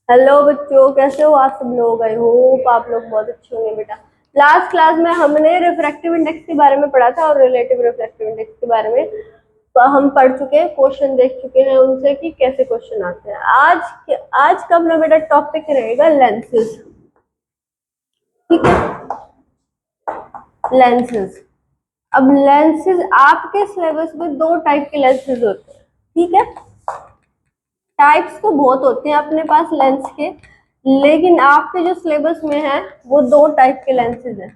Hello बच्चों, कैसे हो आप सब लोग। आई होप आप लोग बहुत अच्छे होंगे बेटा। लास्ट क्लास में हमने रिफ्रैक्टिव इंडेक्स के बारे में पढ़ा था और रिलेटिव रिफ्रैक्टिव इंडेक्स के बारे में तो हम पढ़ चुके हैं, क्वेश्चन देख चुके हैं उनसे कि कैसे क्वेश्चन आते हैं। आज का अपना बेटा टॉपिक रहेगा लेंसेज। ठीक है, लेंसेज। अब लेंसेज आपके सिलेबस में दो टाइप के लेंसेज होते हैं। ठीक है, टाइप्स तो बहुत होते हैं अपने पास लेंस के, लेकिन आपके जो सिलेबस में है वो दो टाइप के लेंसेज हैं।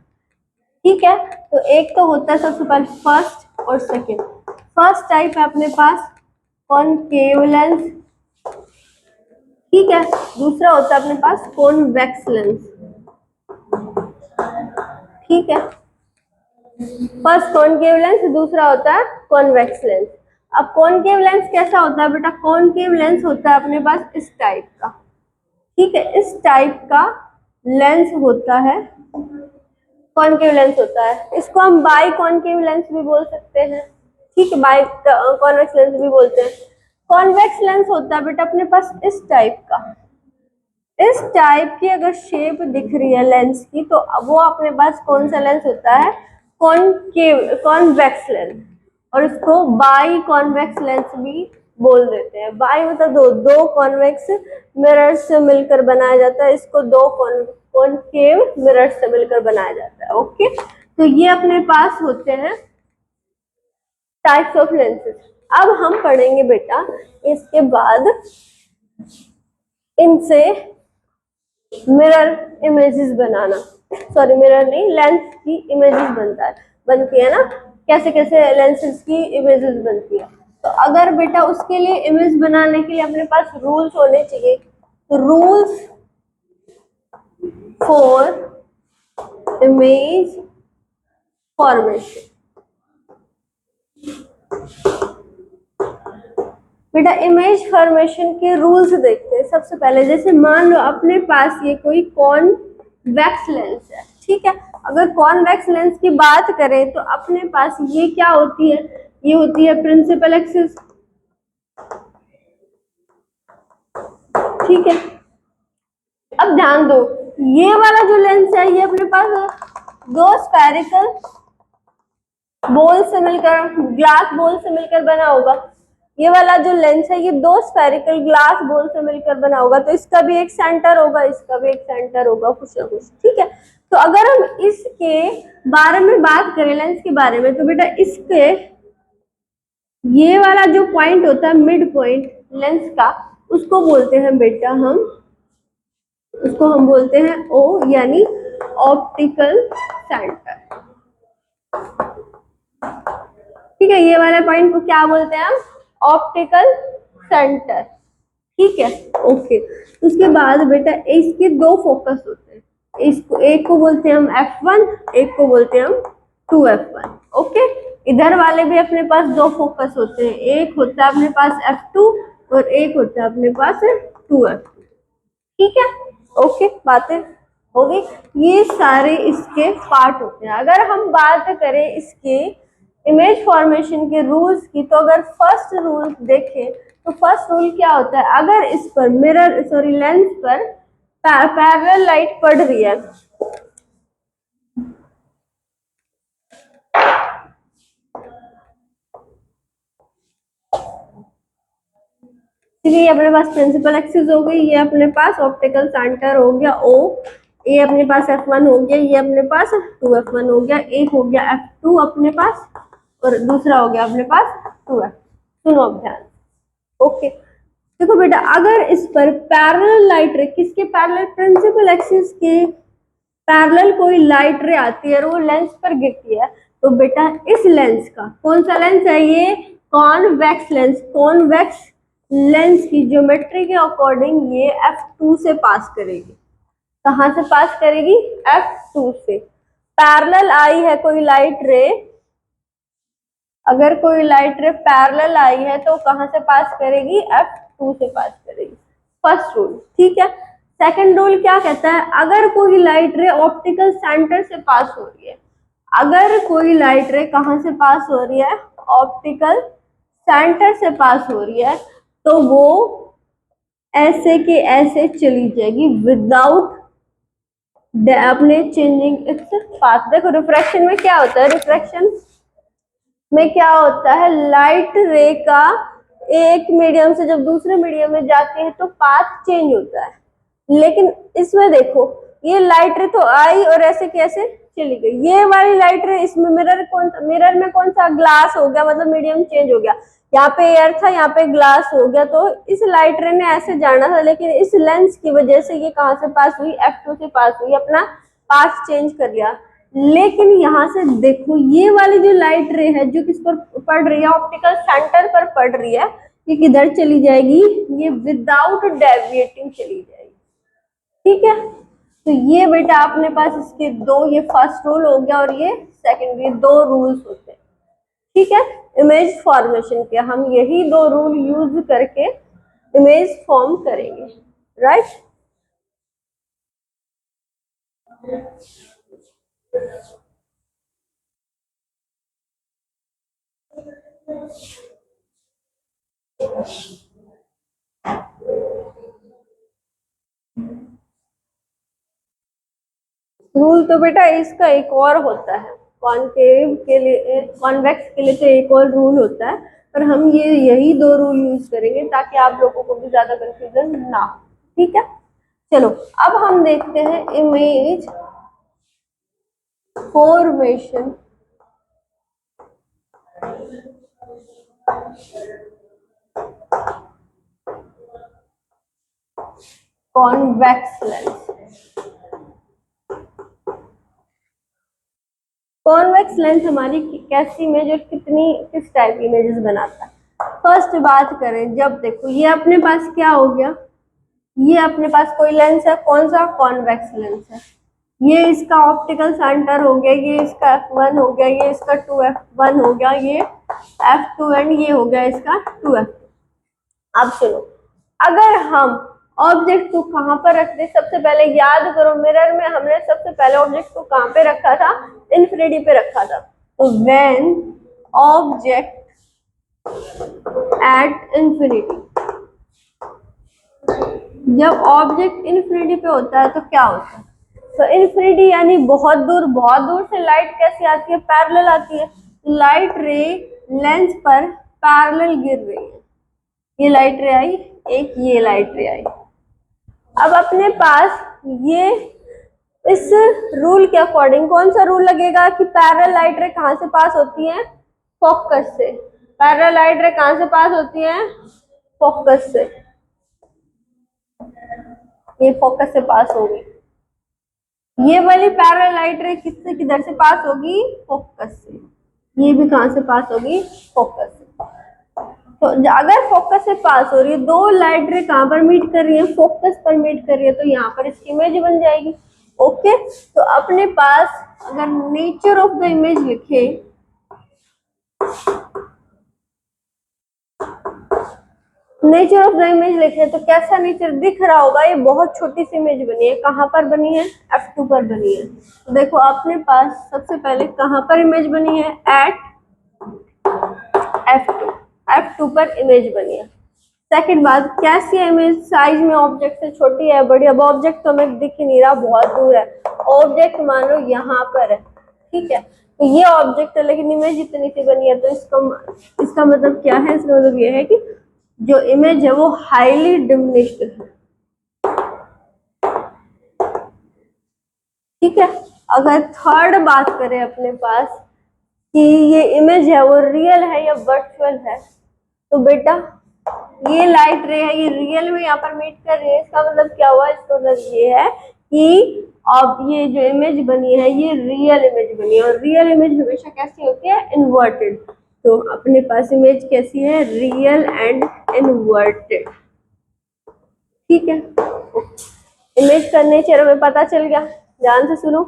ठीक है, तो एक तो होता है सबसे पहले फर्स्ट और सेकंड। फर्स्ट टाइप है अपने पास कॉनकेव लेंस। ठीक है, दूसरा होता है अपने पास कॉन्वेक्स लेंस। ठीक है, फर्स्ट कॉनकेव लेंस, दूसरा होता है कॉन्वेक्स लेंस। अब कॉनकेव लेंस कैसा होता है बेटा? कॉनकेव लेंस होता है अपने पास इस टाइप का। ठीक है, इस टाइप का लेंस होता है, कॉनकेव लेंस होता है। इसको हम बाई कॉनकेव लेंस भी बोल सकते हैं। ठीक है, बाई कॉन्वेक्स लेंस भी बोलते हैं। कॉन्वेक्स लेंस होता है बेटा अपने पास इस टाइप का। इस टाइप की अगर शेप दिख रही है लेंस की तो वो अपने पास कौन सा लेंस होता है? Concave, convex lens. और इसको बाई कॉन्वेक्स लेंस भी बोल देते हैं। बाई मतलब दो, दो कॉन्वेक्स मिरर से मिलकर बनाया जाता है। इसको दो कॉनकेव मिरर से मिलकर बनाया जाता है। ओके, तो ये अपने पास होते हैं टाइप्स ऑफ लेंसेज। अब हम पढ़ेंगे बेटा इसके बाद इनसे मिरर इमेजेस बनाना। सॉरी, मिरर नहीं, लेंस की इमेजेस बनती है ना। कैसे कैसे लेंसेज की इमेजेस बनती है। तो अगर बेटा उसके लिए इमेज बनाने के लिए अपने पास रूल्स होने चाहिए। तो रूल्स फॉर इमेज फॉर्मेशन। बेटा इमेज फॉर्मेशन के रूल्स देखते हैं। सबसे पहले जैसे मान लो अपने पास ये कोई कॉन्वेक्स लेंस है। ठीक है, अगर कॉन्वेक्स लेंस की बात करें तो अपने पास ये क्या होती है? ये होती है प्रिंसिपल एक्सिस। ठीक है, अब ध्यान दो, ये वाला जो लेंस है ये अपने पास दो स्फेरिकल बॉल से मिलकर, ग्लास बॉल से मिलकर बना होगा। ये वाला जो लेंस है ये दो स्फेरिकल ग्लास बॉल से मिलकर बना होगा। तो इसका भी एक सेंटर होगा, इसका भी एक सेंटर होगा, कुछ ना कुछ। ठीक है, तो अगर हम इसके बारे में बात करें, लेंस के बारे में, तो बेटा इसके ये वाला जो पॉइंट होता है मिड पॉइंट लेंस का, उसको बोलते हैं बेटा हम, उसको हम बोलते हैं ओ, यानी ऑप्टिकल सेंटर। ठीक है, ये वाले पॉइंट को क्या बोलते हैं हम? Optical centre. ठीक है, ओके। उसके बाद बेटा इसके दो फोकस होते हैं। इसको एक को बोलते हैं हम F1, एक को बोलते हैं हम 2F1। ओके, इधर वाले भी अपने पास दो फोकस होते हैं। एक होता है अपने पास F2 और एक होता है अपने पास 2F2। ठीक है, ओके, बातें हो गई। ये सारे इसके पार्ट होते हैं। अगर हम बात करें इसके इमेज फॉर्मेशन के रूल्स की, तो अगर फर्स्ट रूल देखें तो फर्स्ट रूल क्या होता है? अगर इस पर मिरर, सॉरी, लेंस पर पैरेलल लाइट पड़ रही है, ठीक है, ये अपने पास प्रिंसिपल एक्सिस हो गई, ये अपने पास ऑप्टिकल सेंटर हो गया O, ये अपने पास F1 हो गया, ये अपने पास 2F1 हो गया, एक हो गया F2 अपने पास और दूसरा हो गया अपने पास 2F। सुनो अब ध्यान। ओके, देखो बेटा अगर इस पर पैरेलल लाइट रे, किसके पैरेलल? प्रिंसिपल एक्सिस के पैरेलल कोई लाइट रे आती है और वो लेंस पर गिरती है, तो बेटा इस लेंस का, कौन सा लेंस है ये? Convex lens. कॉन्वेक्स लेंस की ज्योमेट्री के अकॉर्डिंग ये F2 से पास करेगी। कहां से पास करेगी? F2 से। पैरेलल आई है कोई लाइट रे, अगर कोई लाइट रे पैरेलल आई है तो कहां से पास करेगी? F2 से पास करेगी। First rule. ठीक है, सेकंड रूल क्या कहता है? अगर कोई लाइट रे ऑप्टिकल सेंटर से पास हो रही है, अगर कोई लाइट रे कहां से पास हो रही है? ऑप्टिकल सेंटर से पास हो रही है, तो वो ऐसे के ऐसे चली जाएगी विदाउट अपने चेंजिंग इट्स पाथ। देखो रिफ्रैक्शन में क्या होता है, रिफ्रैक्शन में क्या होता है, लाइट रे का एक मीडियम से जब दूसरे मीडियम में जाती है तो पाथ चेंज होता है। लेकिन इसमें देखो ये लाइट रे तो आई और ऐसे कैसे चली गई, ये वाली लाइट रे इसमें मिरर में कौन सा ग्लास हो गया, मतलब मीडियम चेंज हो गया, यहाँ पे एयर था यहाँ पे ग्लास हो गया, तो इस लाइट रे ने ऐसे जाना था, लेकिन इस लेंस की वजह से ये कहां से पास हुई, F2 से पास हुई, अपना पाथ चेंज कर लिया। लेकिन यहाँ से देखो ये वाली जो लाइट रे है जो किस पर पड़ रही है, ऑप्टिकल सेंटर पर पड़ रही है, ये किधर चली जाएगी, ये विदाउट डेविएटिंग चली जाएगी। ठीक है, तो ये बेटा अपने पास इसके दो, ये फर्स्ट रूल हो गया और ये सेकंड, ये दो रूल्स होते हैं। ठीक है, इमेज फॉर्मेशन के हम यही दो रूल यूज करके इमेज फॉर्म करेंगे, राइट। रूल तो बेटा इसका एक और होता है, कॉनकेव के लिए, कॉन्वेक्स के लिए तो एक और रूल होता है, पर हम ये यही दो रूल यूज करेंगे ताकि आप लोगों को भी ज्यादा कंफ्यूजन ना हो। ठीक है, चलो अब हम देखते हैं image formation. Convex lens, convex lens हमारी कैसी इमेज और किस टाइप की इमेजेस बनाता है। फर्स्ट बात करें, जब देखो ये अपने पास क्या हो गया, ये अपने पास कोई लेंस है, कौन सा, कॉन्वेक्स लेंस है, ये इसका ऑप्टिकल सेंटर हो गया, ये इसका F1 हो गया, ये इसका 2F1 हो गया, ये F2 एंड ये हो गया इसका 2F। अब सुनो, अगर हम ऑब्जेक्ट को कहां पर रखते, सबसे पहले याद करो मिरर में हमने सबसे पहले ऑब्जेक्ट को कहां पे रखा था, इन्फिनिटी पे रखा था। तो व्हेन ऑब्जेक्ट एट इन्फिनिटी, जब ऑब्जेक्ट इन्फिनिटी पे होता है तो क्या होता है, तो इन्फिनिटी यानी बहुत दूर से लाइट कैसे आती है, पैरेलल आती है, लाइट रे लेंस पर पैरेलल गिर रही है, ये लाइट रे आई, एक ये लाइट रे आई। अब अपने पास ये इस रूल के अकॉर्डिंग कौन सा रूल लगेगा कि पैरेलल लाइट रे कहां से पास होती है, फोकस से, पैरेलल लाइट रे कहां से पास होती है, फोकस से, ये फोकस से पास होगी, ये वाली पैरेलल लाइट रे किससे किधर से पास होगी, फोकस से, ये भी कहां से पास होगी, फोकस से। तो अगर फोकस से पास हो रही है, दो लाइट रे कहां पर मीट कर रही है, फोकस पर मीट कर रही है, तो यहाँ पर इसकी इमेज बन जाएगी। ओके, तो अपने पास अगर नेचर ऑफ द इमेज लिखे, नेचर ऑफ द इमेज लिखे तो कैसा नेचर दिख रहा होगा, ये बहुत छोटी सी इमेज बनी है, कहां पर बनी है, F2 पर बनी है। तो देखो अपने पास सबसे पहले कहां पर इमेज बनी है, एट F2 पर इमेज बनी है। सेकंड बात, कैसी है इमेज, साइज में ऑब्जेक्ट से छोटी है, बड़ी, अब ऑब्जेक्ट तो हमें दिख ही नहीं रहा, बहुत दूर है, ऑब्जेक्ट मान लो यहाँ पर है, ठीक है, तो ये ऑब्जेक्ट है लेकिन इमेज इतनी सी बनी है, तो इसका मतलब क्या है, इसका मतलब ये है कि जो इमेज है वो हाईली डिमिनिश्ड है। ठीक है, अगर थर्ड बात करें अपने पास कि ये इमेज है वो रियल है या वर्चुअल है, तो बेटा ये लाइट रे है, ये रियल में यहाँ पर मीट कर रही है, इसका मतलब क्या हुआ, इसका मतलब ये है कि अब ये जो इमेज बनी है ये रियल इमेज बनी है, और रियल इमेज हमेशा कैसी होती है, इन्वर्टेड। तो अपने पास इमेज कैसी है, रियल एंड इन्वर्टेड। ठीक है, इमेज का नेचर हमें पता चल गया, ध्यान से सुनो।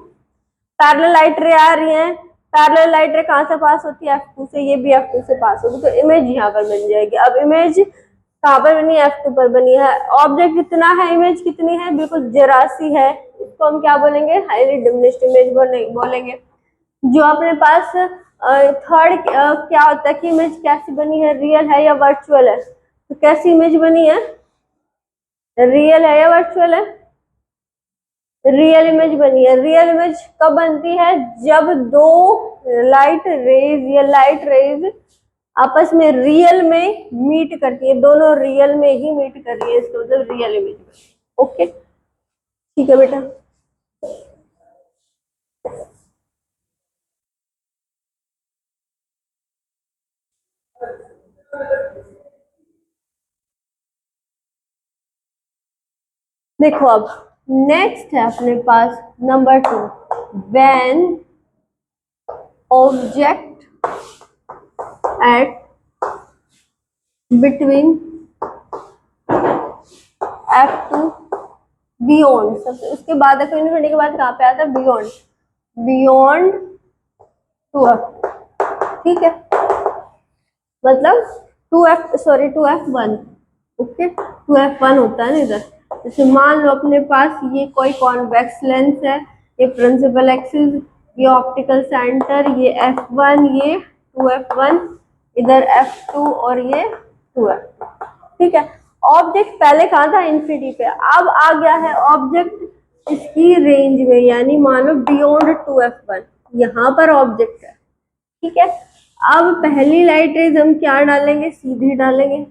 पैरेलल लाइट रे आ रही है, पैरेलल लाइट रे कहां से पास होती है, F2 से, ये भी F2 से पास होगी, तो इमेज यहाँ पर बन जाएगी। अब इमेज कहां पर बनी है, F2 पर बनी है, ऑब्जेक्ट कितना है, इमेज कितनी है, बिल्कुल जरा सी है, इसको हम क्या बोलेंगे, हाईली डिमिनिश्ड इमेज बोलेंगे। जो अपने पास थर्ड क्या होता है कि इमेज कैसी बनी है, रियल है या वर्चुअल है, तो कैसी इमेज बनी है, रियल है या वर्चुअल है, रियल इमेज बनी है। रियल इमेज कब बनती है, जब दो लाइट रेज या लाइट रेज आपस में रियल में मीट करती है, दोनों रियल में ही मीट कर रही है, इसको मतलब रियल इमेज। ओके ठीक है बेटा। देखो अब नेक्स्ट है अपने पास number 2, when object at between F2 beyond, सबसे उसके बाद देखो इन्फिनिटी के बाद कहाँ पे आता है, बियॉन्ड, बियॉन्ड 2F, ठीक है, मतलब 2F1, ओके 2F1 होता है ना इधर। जैसे मान लो अपने पास ये कोई कॉन्वेक्स लेंस है, ये प्रिंसिपल एक्सिस, ये ऑप्टिकल सेंटर, ये F1, ये 2F1, इधर F2 और ये 2F2, ठीक है। ऑब्जेक्ट पहले कहाँ था, इन्फिनिटी पे, अब आ गया है ऑब्जेक्ट इसकी रेंज में, यानी मान लो बियॉन्ड 2F1, यहाँ पर ऑब्जेक्ट है, ठीक है। अब पहली लाइट रेज हम क्या डालेंगे, सीधी डालेंगे,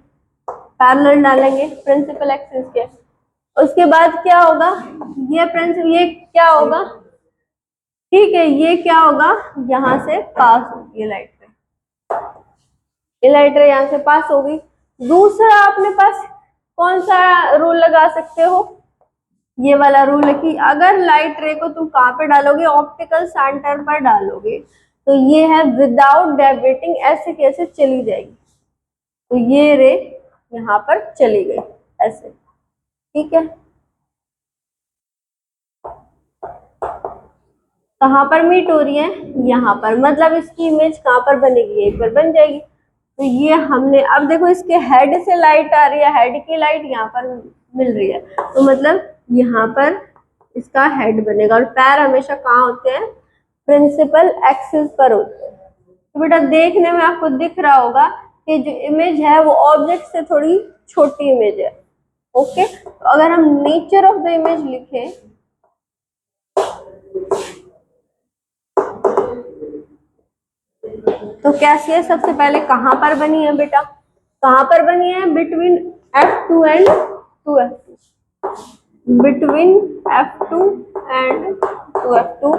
पैरेलल डालेंगे प्रिंसिपल एक्सिस के। उसके बाद क्या होगा, ये क्या होगा, ठीक है, ये क्या होगा, यहाँ से पास होगी ये लाइट रे, ये लाइट रे यहाँ से पास होगी। दूसरा अपने पास कौन सा रूल लगा सकते हो, ये वाला रूल है कि अगर लाइट रे को तुम कहाँ पे डालोगे, ऑप्टिकल सेंटर पर डालोगे, तो ये है विदाउट डेविएटिंग, ऐसे कैसे चली जाएगी, तो ये रे यहाँ पर चली गई ऐसे, ठीक है। कहाँ पर मीट हो रही है, यहाँ पर, मतलब इसकी इमेज कहाँ पर बनेगी, एक बार बन जाएगी। तो ये हमने, अब देखो इसके हेड से लाइट आ रही है, हेड की लाइट यहाँ पर मिल रही है, तो मतलब यहाँ पर इसका हेड बनेगा, और पैर हमेशा कहाँ होते हैं, प्रिंसिपल एक्सिस पर होते हैं। तो बेटा देखने में आपको दिख रहा होगा कि जो इमेज है वो ऑब्जेक्ट से थोड़ी छोटी इमेज है, ओके। तो अगर हम नेचर ऑफ द इमेज लिखें, तो कैसी है, सबसे पहले कहाँ पर बनी है बेटा, कहाँ पर बनी है, between F2 and 2F2, between F2 and 2F2,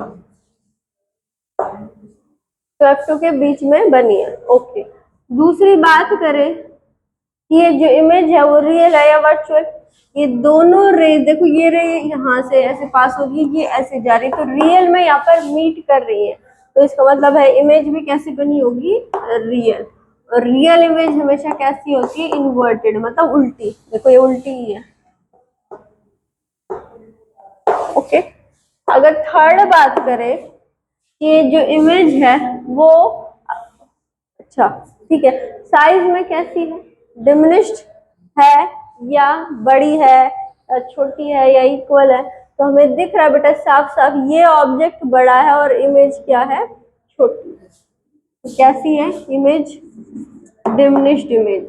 2F2 के बीच में बनी है, ओके। दूसरी बात करें कि ये जो इमेज है वो रियल है या वर्चुअल, ये दोनों रे, देखो ये रे यहाँ से ऐसे पास होगी, ये ऐसे जा रही है, तो रियल में यहाँ पर मीट कर रही है, तो इसका मतलब है इमेज भी कैसी बनी होगी, रियल। और रियल इमेज हमेशा कैसी होती है, इन्वर्टेड, मतलब उल्टी, देखो ये उल्टी ही है, ओके। अगर थर्ड बात करें कि जो इमेज है वो, अच्छा ठीक है, साइज में कैसी है, डिमिनिश्ड है या बड़ी है या छोटी है या इक्वल है, तो हमें दिख रहा है बेटा साफ साफ ये ऑब्जेक्ट बड़ा है और इमेज क्या है, छोटी। तो कैसी है इमेज, डिमिनिश्ड इमेज।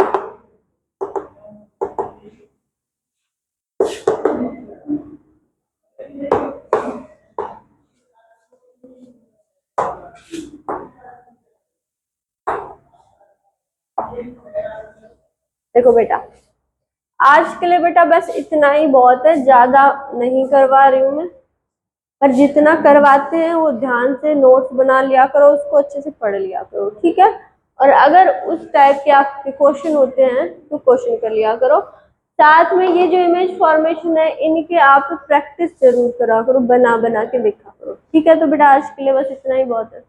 देखो बेटा आज के लिए बेटा बस इतना ही बहुत है, ज्यादा नहीं करवा रही हूँ मैं, पर जितना करवाते हैं वो ध्यान से नोट्स बना लिया करो, उसको अच्छे से पढ़ लिया करो, ठीक है। और अगर उस टाइप के आपके क्वेश्चन होते हैं तो क्वेश्चन कर लिया करो, साथ में ये जो इमेज फॉर्मेशन है इनके आप प्रैक्टिस जरूर करा करो, बना बना के देखा करो, ठीक है। तो बेटा आज के लिए बस इतना ही बहुत है।